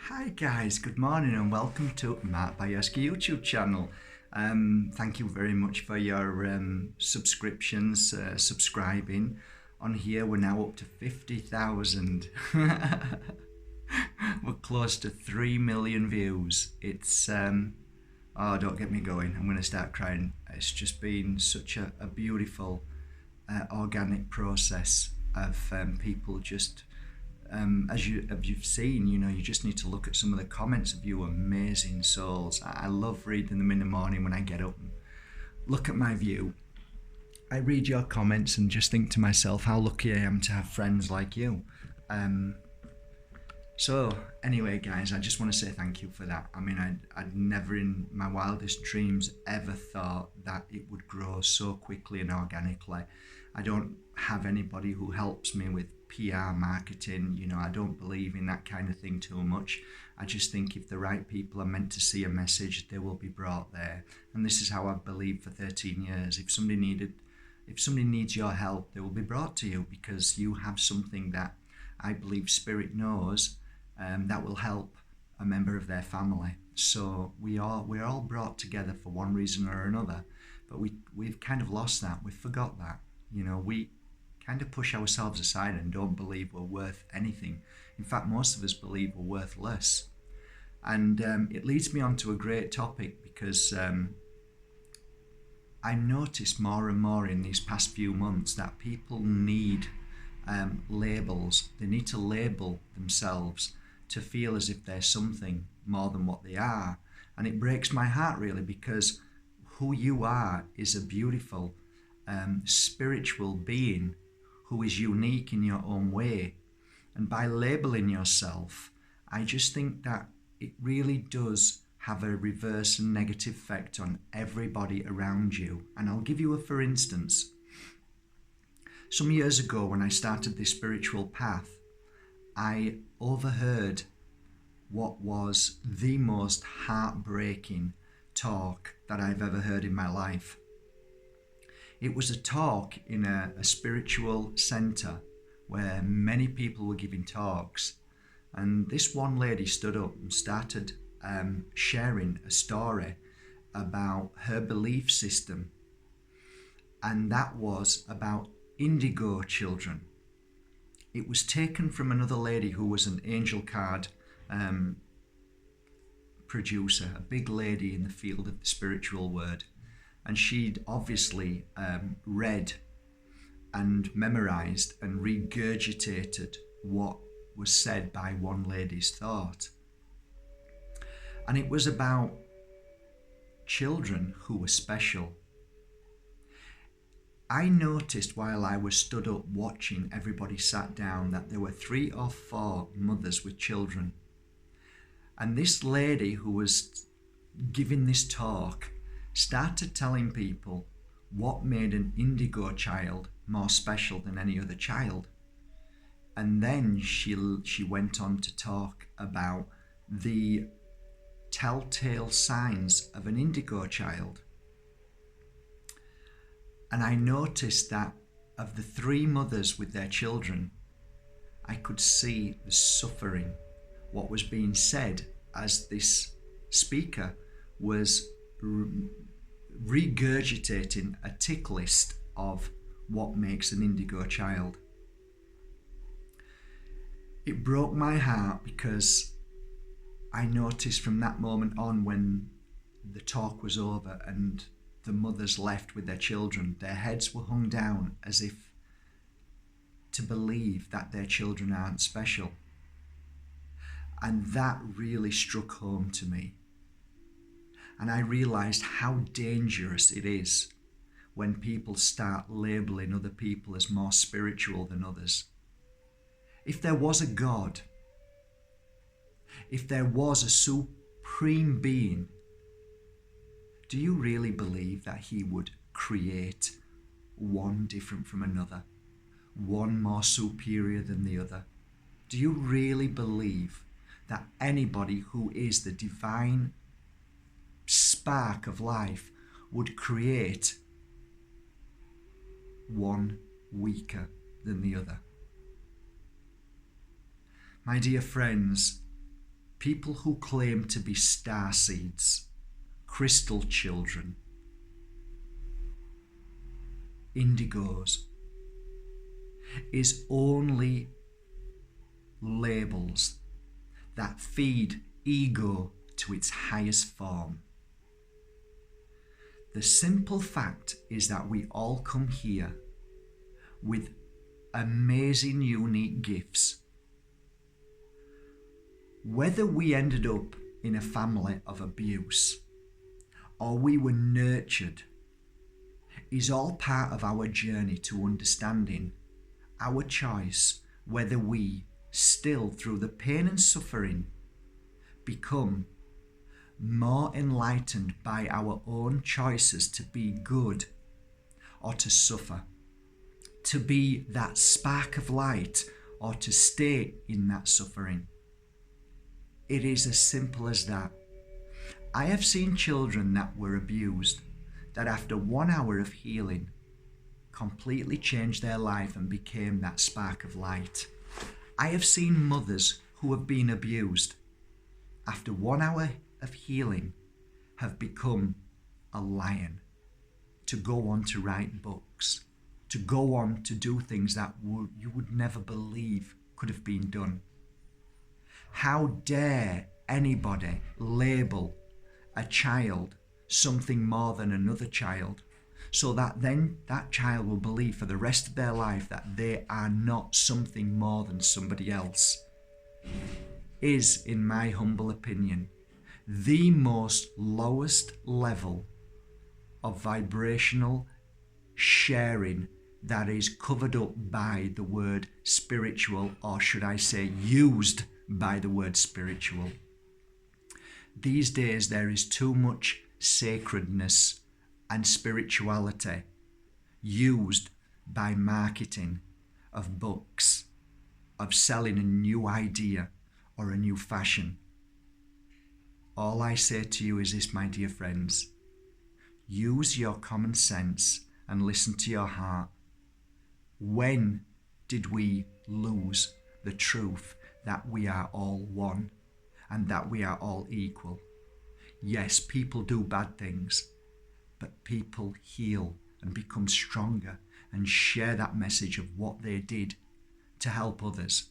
Hi guys, good morning and welcome to Matt Bajerski YouTube channel. Thank you very much for your subscriptions, subscribing. On here we're now up to 50,000. We're close to 3 million views. It's, oh, don't get me going, I'm going to start crying. It's just been such a beautiful organic process of people just as you've seen, you just need to look at some of the comments of you amazing souls. I love reading them in the morning when I get up and look at my view. I read your comments and just think to myself how lucky I am to have friends like you. So anyway, guys, I just want to say thank you for that. I mean, I'd never in my wildest dreams ever thought that it would grow so quickly and organically. I don't have anybody who helps me with PR marketing. I don't believe in that kind of thing too much. I just think if the right people are meant to see a message, they will be brought there. And this is how I've believed for 13 years. If somebody needs your help, they will be brought to you because you have something that I believe Spirit knows that will help a member of their family. So we're all brought together for one reason or another, but we've kind of lost that. We've forgot that. We kind of push ourselves aside and don't believe we're worth anything. In fact, most of us believe we're worth less. And it leads me on to a great topic because I noticed more and more in these past few months that people need labels. They need to label themselves to feel as if they're something more than what they are. And it breaks my heart really, because who you are is a beautiful spiritual being who is unique in your own way. And by labeling yourself, I just think that it really does have a reverse and negative effect on everybody around you. And I'll give you a for instance. Some years ago when I started this spiritual path, I overheard what was the most heartbreaking talk that I've ever heard in my life. It was a talk in a spiritual center where many people were giving talks, and this one lady stood up and started sharing a story about her belief system, and that was about indigo children. It was taken from another lady who was an angel card producer, a big lady in the field of the spiritual word. And she'd obviously read and memorized and regurgitated what was said by one lady's thought. And it was about children who were special. I noticed while I was stood up watching everybody sat down that there were 3 or 4 mothers with children. And this lady who was giving this talk started telling people what made an indigo child more special than any other child. And then she went on to talk about the telltale signs of an indigo child. And I noticed that of the 3 mothers with their children, I could see the suffering, what was being said as this speaker was regurgitating a tick list of what makes an indigo child. It broke my heart because I noticed from that moment on, when the talk was over and the mothers left with their children, their heads were hung down as if to believe that their children aren't special. And that really struck home to me. And I realized how dangerous it is when people start labeling other people as more spiritual than others. If there was a God, if there was a supreme being, do you really believe that he would create one different from another, one more superior than the other? Do you really believe that anybody who is the divine spark of life would create one weaker than the other? My dear friends, people who claim to be starseeds, crystal children, indigos, is only labels that feed ego to its highest form. The simple fact is that we all come here with amazing, unique gifts. Whether we ended up in a family of abuse or we were nurtured is all part of our journey to understanding our choice, whether we still, through the pain and suffering, become more enlightened by our own choices to be good or to suffer, to be that spark of light or to stay in that suffering. It is as simple as that. I have seen children that were abused that after 1 hour of healing completely changed their life and became that spark of light. I have seen mothers who have been abused after 1 hour of healing have become a lion, to go on to write books, to go on to do things that you would never believe could have been done. How dare anybody label a child something more than another child, so that then that child will believe for the rest of their life that they are not something more than somebody else, is, in my humble opinion, the most lowest level of vibrational sharing that is covered up by the word spiritual, or should I say used by the word spiritual. These days there is too much sacredness and spirituality used by marketing of books, of selling a new idea or a new fashion. All I say to you is this, my dear friends: use your common sense and listen to your heart. When did we lose the truth that we are all one and that we are all equal? Yes, people do bad things, but people heal and become stronger and share that message of what they did to help others.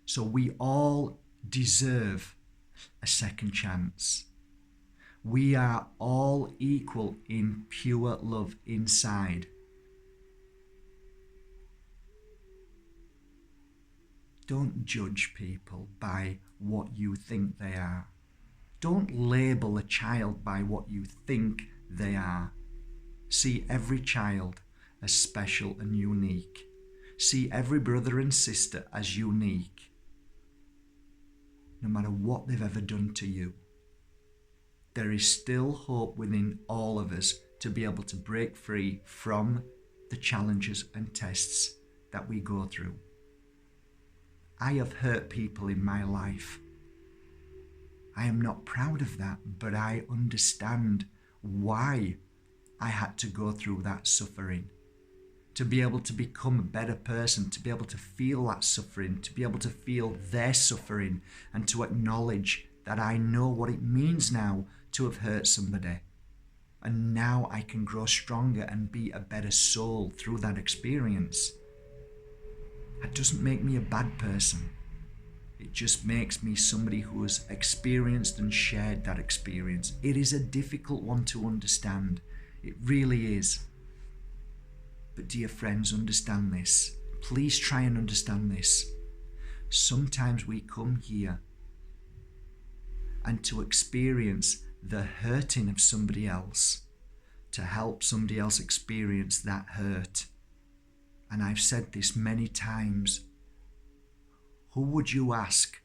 So we all deserve a second chance. We are all equal in pure love inside. Don't judge people by what you think they are. Don't label a child by what you think they are. See every child as special and unique. See every brother and sister as unique, no matter what they've ever done to you. There is still hope within all of us to be able to break free from the challenges and tests that we go through. I have hurt people in my life. I am not proud of that, but I understand why I had to go through that suffering. To be able to become a better person, to be able to feel that suffering, to be able to feel their suffering, and to acknowledge that I know what it means now to have hurt somebody. And now I can grow stronger and be a better soul through that experience. That doesn't make me a bad person. It just makes me somebody who has experienced and shared that experience. It is a difficult one to understand. It really is. But dear friends, understand this. Please try and understand this. Sometimes we come here and to experience the hurting of somebody else, to help somebody else experience that hurt. And I've said this many times. Who would you ask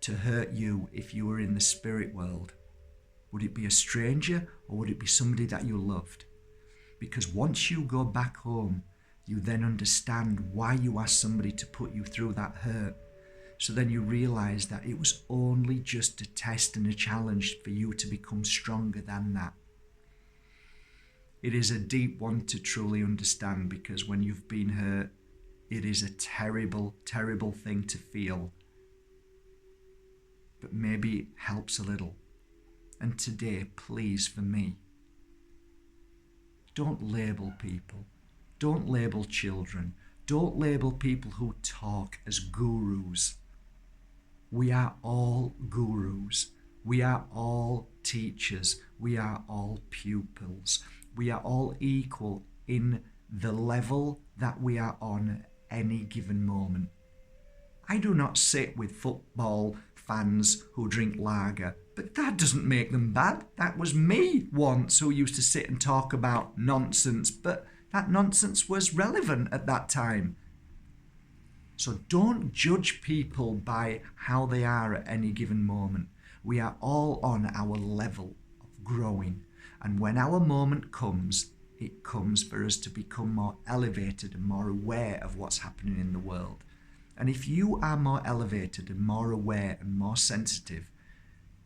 to hurt you if you were in the spirit world? Would it be a stranger or would it be somebody that you loved? Because once you go back home, you then understand why you asked somebody to put you through that hurt. So then you realize that it was only just a test and a challenge for you to become stronger than that. It is a deep one to truly understand, because when you've been hurt, it is a terrible, terrible thing to feel. maybe it helps a little. And today, please, for me, don't label people. Don't label children. Don't label people who talk as gurus. We are all gurus. We are all teachers. We are all pupils. We are all equal in the level that we are on any given moment. I do not sit with football fans who drink lager, but that doesn't make them bad. That was me once who used to sit and talk about nonsense, but that nonsense was relevant at that time. So don't judge people by how they are at any given moment. We are all on our level of growing. And when our moment comes, it comes for us to become more elevated and more aware of what's happening in the world. And if you are more elevated and more aware and more sensitive,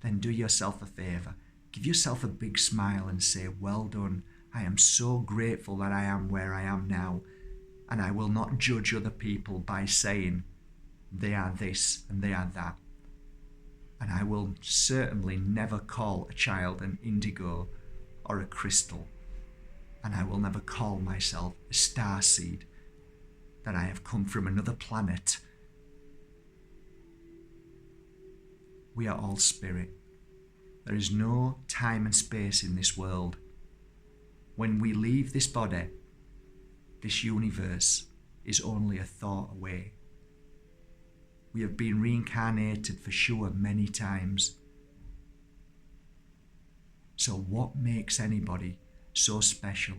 then do yourself a favour. Give yourself a big smile and say, well done. I am so grateful that I am where I am now. And I will not judge other people by saying they are this and they are that. And I will certainly never call a child an indigo or a crystal. And I will never call myself a starseed, that I have come from another planet. We are all spirit. There is no time and space in this world. When we leave this body, this universe is only a thought away. We have been reincarnated for sure many times. So what makes anybody so special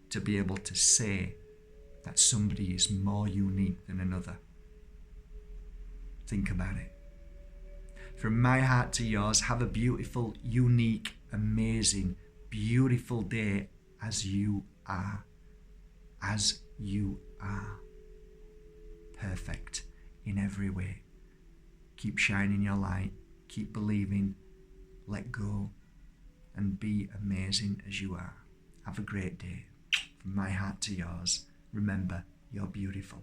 to be able to say that somebody is more unique than another? Think about it. From my heart to yours, have a beautiful, unique, amazing, beautiful day as you are. As you are. Perfect in every way. Keep shining your light. Keep believing. Let go. And be amazing as you are. Have a great day. From my heart to yours, remember, you're beautiful.